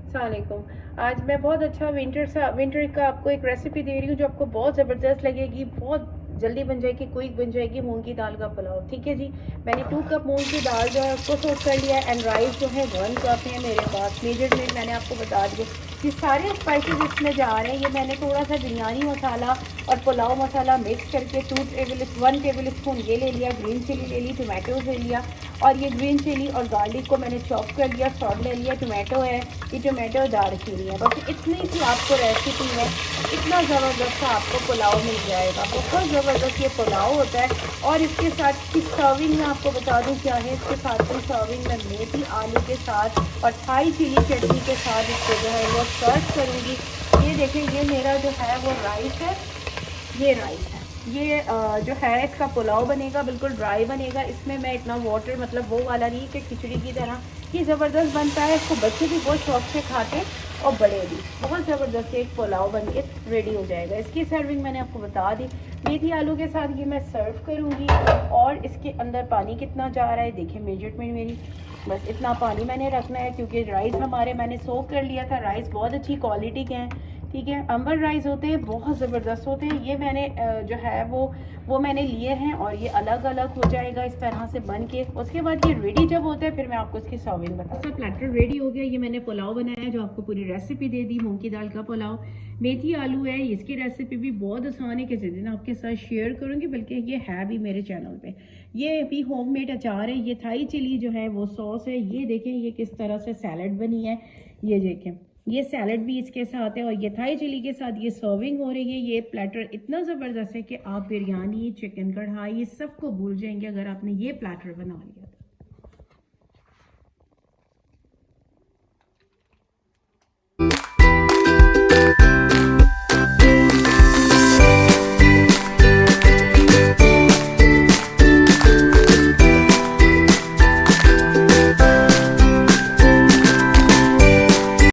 अस्सलामुअलैकुम। आज मैं बहुत अच्छा विंटर का आपको एक रेसिपी दे रही हूँ जो आपको बहुत ज़बरदस्त लगेगी, बहुत जल्दी बन जाएगी, क्विक बन जाएगी। मूंग की दाल का पुलाव। ठीक है जी। मैंने 2 कप मूंग की दाल जो है उसको सोक कर लिया एंड राइस जो है 1 कप है मेरे पास। मेजरमेंट मैंने आपको बता दिए। ये सारे स्पाइसेस इसमें जा रहे हैं। ये मैंने थोड़ा सा बिरयानी मसाला और पुलाव मसाला मिक्स करके 1 टेबल स्पून ये ले लिया, ग्रीन चिली ले ली, टमाटोज ले लिया और ये ग्रीन चिली और गार्लिक को मैंने चॉप कर लिया, सॉल्ट ले लिया, टमाटो है, ये टमाटो दालचीनी है। बस इतनी सी आपको रेसिपी है। इतना ज़बरदस्त आपको पुलाव मिल जाएगा, बहुत ज़बरदस्त ये पुलाव होता है। और इसके साथ की सर्विंग मैं आपको बता दूं क्या है। इसके साथ की सर्विंग में मेथी आलू के साथ और थाई चिली चटनी के साथ इसको जो है वो सर्व करूँगी। ये देखें, ये मेरा जो है वो राइस है, ये राइस है। ये जो है इसका पुलाव बनेगा, बिल्कुल ड्राई बनेगा। इसमें मैं इतना वाटर मतलब वो वाला नहीं कि खिचड़ी की तरह। ये ज़बरदस्त बनता है, इसको बच्चे भी बहुत शौक से खाते और बड़े भी। बहुत ज़बरदस्त एक पुलाव बन के रेडी हो जाएगा। इसकी सर्विंग मैंने आपको बता दी। मेथी आलू के साथ ये मैं सर्व करूँगी। और इसके अंदर पानी कितना जा रहा है देखिए, मेजरमेंट मेरी बस इतना पानी मैंने रखना है क्योंकि राइस हमारे मैंने सोक कर लिया था। राइस बहुत अच्छी क्वालिटी के हैं। ठीक है, अंबर राइस होते हैं, बहुत ज़बरदस्त होते हैं। ये मैंने जो है वो मैंने लिए हैं और ये अलग अलग हो जाएगा इस तरह से बन के। उसके बाद ये रेडी जब होता है फिर मैं आपको इसकी सर्विंग बताऊँ। सब प्लेटर रेडी हो गया। ये मैंने पुलाव बनाया जो आपको पूरी रेसिपी दे दी, मूंग की दाल का पुलाव। मेथी आलू है, इसकी रेसिपी भी बहुत आसान है, किसी दिन आपके साथ शेयर करूँगी, बल्कि ये है भी मेरे चैनल पे। ये भी होममेड अचार है। ये थाई चिली जो है वो सॉस है। ये देखें ये किस तरह से सैलड बनी है, ये देखें ये सैलड भी इसके साथ है और ये थाई चिली के साथ ये सर्विंग हो रही है। ये प्लेटर इतना ज़बरदस्त है कि आप बिरयानी, चिकन कढ़ाई, ये सबको भूल जाएंगे अगर आपने ये प्लेटर बना लिया।